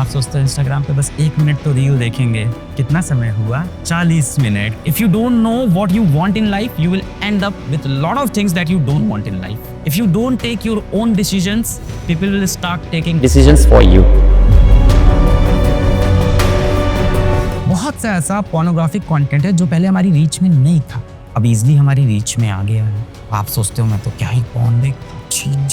आप सोचते हो इंस्टाग्राम पे बस 1 मिनट तो रील देखेंगे, कितना समय हुआ? 40 minute. If you don't know what you want in life, you will end up with lot of things that you don't want in life. If you don't take your own decisions, people will start taking decisions for you. बहुत सा ऐसा pornographic content है जो पहले हमारी reach में नहीं था, अब इजीली हमारी रीच में आ गया है। आप सोचते हो मैं तो क्या ही पोर्न देखता हूं,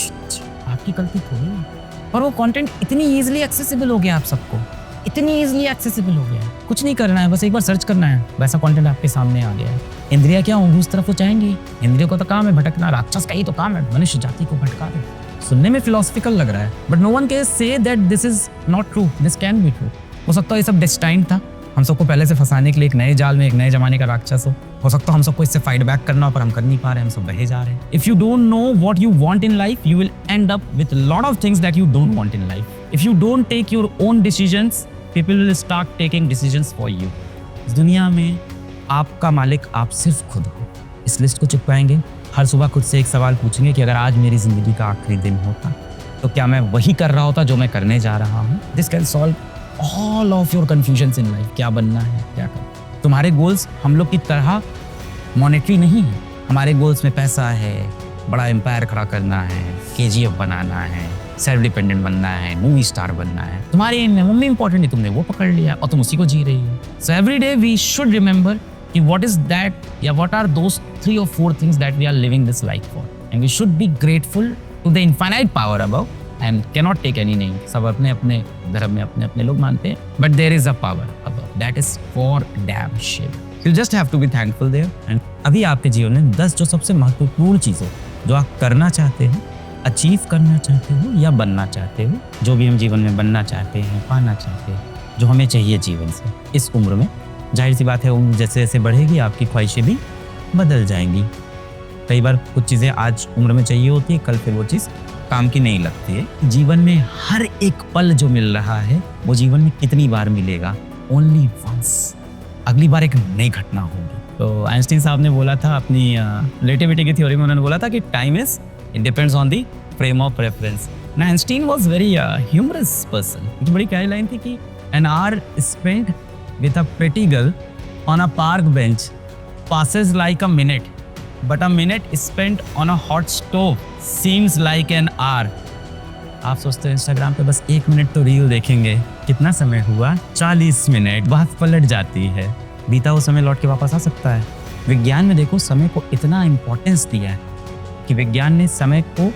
आपकी गलती थोड़ी है, पर वो कंटेंट इतनी इजीली एक्सेसिबल हो गया, आप सबको इतनी इजीली एक्सेसिबल हो गया है। कुछ नहीं करना है, बस एक बार सर्च करना है, वैसा कंटेंट आपके सामने आ गया है। इंद्रियां क्या होंगी उस तरफ वो चाहेंगी। इंद्रियों का तो काम है भटकना, राक्षस का ही तो काम है मनुष्य जाति को भटका दे। सुनने में फिलोसफिकल लग रहा है, but no one can say that this is not true, this can be true. हो सकता है ये सब डेस्टाइन था, हम सबको पहले से फंसाने के लिए एक नए जाल में एक नए जमाने का राक्षस हो सकता है हम सबको इससे फाइट बैक करना, पर हम कर नहीं पा रहे, हम सब बहे जा रहे हैं। If you don't know what you want in life, you will end up with lot of things that you don't want in life. If you don't take your own decisions, people will start taking decisions for you. इस दुनिया में आपका मालिक आप सिर्फ खुद हो। इस लिस्ट को चिपकाएंगे, हर सुबह खुद से एक सवाल पूछेंगे कि अगर आज मेरी जिंदगी का आखिरी दिन होता तो क्या मैं वही कर रहा होता जो मैं करने जा रहा हूँ। This can solve all of your confusions in life. क्या बनना है, क्या करना। तुम्हारे गोल्स हम लोग की तरह मॉनेटरी नहीं है। हमारे गोल्स में पैसा है, बड़ा एम्पायर खड़ा करना है, KGF बनाना है, सेल्फ डिपेंडेंट बनना है, मूवी स्टार बनना है। तुम्हारी मम्मी इंपॉर्टेंट है, तुमने वो पकड़ लिया और तुम उसी को जी रही हो। So every day we should remember कि व्हाट इज दैट या what are those 3 or 4 things that we are living this life for, and we should be grateful to the infinite power above and cannot take any name. सब अपने अपने धर्म में अपने अपने लोग मानते हैं, but there is a power above that is for damn shit. You just have to be thankful there. And अभी आपके जीवन में 10 जो सबसे महत्वपूर्ण चीज़ें जो आप करना चाहते हो, अचीव करना चाहते हो या बनना चाहते हो, जो भी हम जीवन में बनना चाहते हैं, पाना चाहते हैं, जो हमें चाहिए जीवन से इस उम्र में। जाहिर सी बात है उम्र जैसे जैसे बढ़ेगी आपकी ख्वाहिशें भी बदल जाएंगी। कई बार कुछ चीज़ें आज उम्र में चाहिए होती है, कल फिर वो चीज़ काम की नहीं लगती है। जीवन में हर एक पल जो मिल रहा है वो जीवन में कितनी बार मिलेगा? Only once. अगली बार एक नई घटना होगी। तो आइंस्टीन साहब ने बोला था अपनी रिलेटिविटी की थ्योरी में, उन्होंने बोला था कि time is it depends on the frame of reference. ना Einstein was very humorous person. एक बड़ी प्यारी लाइन थी कि an hour spent with a pretty girl on a park bench passes like a minute, but a minute spent on a hot stove seems like an hour. आप सोचते हो Instagram पे बस 1 मिनट तो रील देखेंगे, कितना समय हुआ? 40 मिनट। बात पलट जाती है, बीता हुआ समय लौट के वापस आ सकता है। विज्ञान में देखो समय को इतना इम्पोर्टेंस दिया है कि विज्ञान ने समय को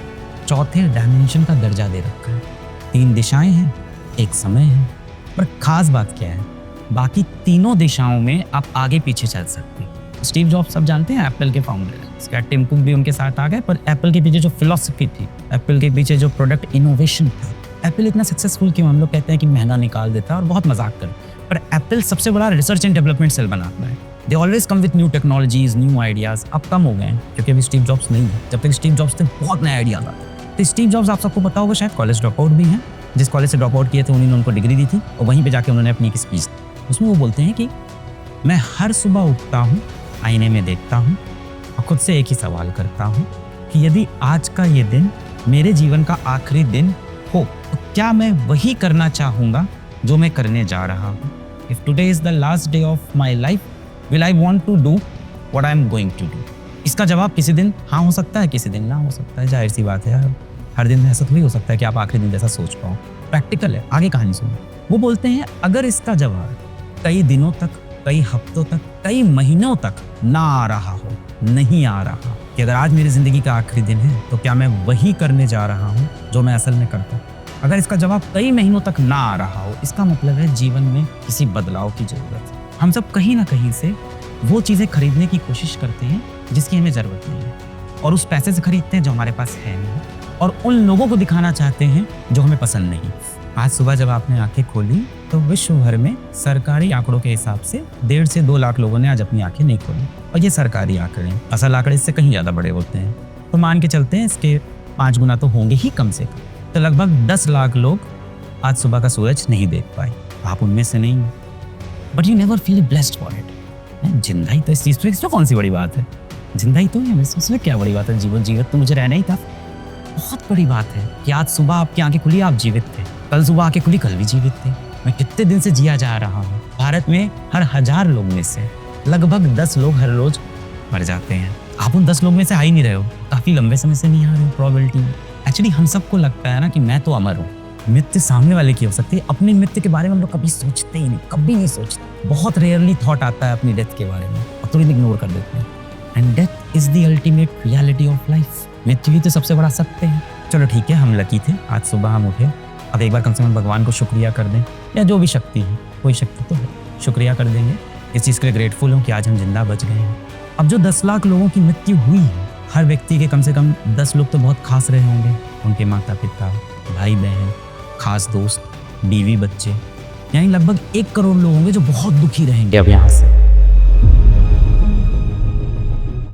चौथे डायमेंशन का दर्जा दे रखा है। 3 दिशाएं हैं, एक समय है, पर खास बात क्या है, बाकी तीनों दिशाओं में आप आगे पीछे चल सकते हैं। स्टीव जॉब्स सब जानते हैं, एप्पल के फाउंडर हैं। इसका टिम कुक भी उनके साथ आ गए, पर एप्पल के पीछे जो फिलॉसफी थी, एप्पल के पीछे जो प्रोडक्ट इनोवेशन था, एप्पल इतना सक्सेसफुल क्यों? हम लोग कहते हैं कि महंगा निकाल देता है और बहुत मजाक कर, पर एप्पल सबसे बड़ा रिसर्च एंड डेवलपमेंट सेल बनाता है। They always come with new technologies, new ideas. अब कम हो गए हैं क्योंकि अभी स्टीव जॉब्स नहीं है। जब तक स्टीव जॉब्स थे बहुत नए आइडियाज आते। तो स्टीव जॉब्स आप सबको पता होगा शायद कॉलेज ड्रॉप आउट भी हैं। जिस कॉलेज से ड्रॉप आउट किए थे उन्होंने उनको डिग्री दी थी और वहीं पर जाके उन्होंने अपनी एक स्पीच दी। उसमें वो बोलते हैं कि मैं हर सुबह उठता हूँ, आईने में देखता हूँ और खुद से एक ही सवाल करता हूँ कि यदि आज का ये दिन मेरे जीवन का आखिरी दिन हो तो क्या मैं वही करना चाहूँगा जो मैं करने जा रहा हूँ। If today is the last day of my life, will I want to do what I am going to do. इसका जवाब किसी दिन हाँ हो सकता है, किसी दिन ना हो सकता है। जाहिर सी बात है यार, हर दिन ऐसा थोड़ी हो सकता है कि आप आखिरी दिन जैसा सोच पाओ। प्रैक्टिकल है, आगे कहानी सुनो। वो बोलते हैं अगर इसका जवाब कई दिनों तक, कई हफ्तों तक, कई महीनों तक ना आ रहा हो, नहीं आ रहा, कि अगर आज मेरी जिंदगी का आखिरी दिन है तो क्या मैं वही करने जा रहा हूँ जो मैं असल में करता हूँ। अगर इसका जवाब कई महीनों तक ना आ रहा हो, इसका मतलब है जीवन में किसी बदलाव की जरूरत है। हम सब कहीं ना कहीं से वो चीज़ें खरीदने की कोशिश करते हैं जिसकी हमें ज़रूरत नहीं है, और उस पैसे से खरीदते हैं जो हमारे पास है नहीं, और उन लोगों को दिखाना चाहते हैं जो हमें पसंद नहीं। आज सुबह जब आपने आंखें खोली तो विश्व भर में सरकारी आंकड़ों के हिसाब से 1.5 से 2 लाख लोगों ने आज अपनी आंखें नहीं खोली, और ये सरकारी आंकड़े हैं। असल आंकड़े इससे कहीं ज़्यादा बड़े होते हैं, तो मान के चलते हैं इसके 5 गुना तो होंगे ही कम से कम। तो लगभग 10 लाख लोग आज सुबह का सूरज नहीं देख पाए। आप उनमें से नहीं, but you never feel blessed for it. जिंदा ही तो इस चीज़ पर, इसमें कौन सी बड़ी बात है? जिंदा ही तो है, इसमें क्या बड़ी बात है? जीवन जीवित तो मुझे रहना ही था। बहुत बड़ी बात है कि आज सुबह आपकी आंखें खुली, आप जीवित थे। कल सुबह आके खुली, कल भी जीवित थे। मैं कितने दिन से जिया जा रहा हूँ। भारत में हर 1000 लोग में से लगभग 10 लोग हर रोज मर जाते हैं। आप उन 10 लोग में से आ ही नहीं रहे हो, काफी लंबे समय से नहीं आ रहे हो प्रोबेबिलिटी में। एक्चुअली हम सबको लगता है ना कि मैं तो अमर हूँ। मृत्यु सामने वाले की हो सकती है, अपनी मृत्यु के बारे में हम लोग कभी सोचते ही नहीं, कभी नहीं सोचते। बहुत रेयरली थॉट आता है अपनी डेथ के बारे में और तुरंत इग्नोर कर देते हैं। And death is the ultimate reality of life. मृत्यु ही तो सबसे बड़ा सत्य है। चलो ठीक है, हम लकी थे, आज सुबह हम उठे। अब एक बार कम से कम भगवान को शुक्रिया कर दें, या जो भी शक्ति है, कोई शक्ति तो है, शुक्रिया कर देंगे। इस चीज़ के लिए ग्रेटफुल हूँ कि आज हम जिंदा बच गए हैं। अब जो 10 लाख लोगों की मृत्यु हुई है, हर व्यक्ति के कम से कम 10 लोग तो बहुत खास रहे होंगे। उनके माता पिता, भाई बहन, खास दोस्त, बीवी बच्चे, यानी लगभग 1 करोड़ लोग होंगे जो बहुत दुखी रहेंगे अब यहाँ से।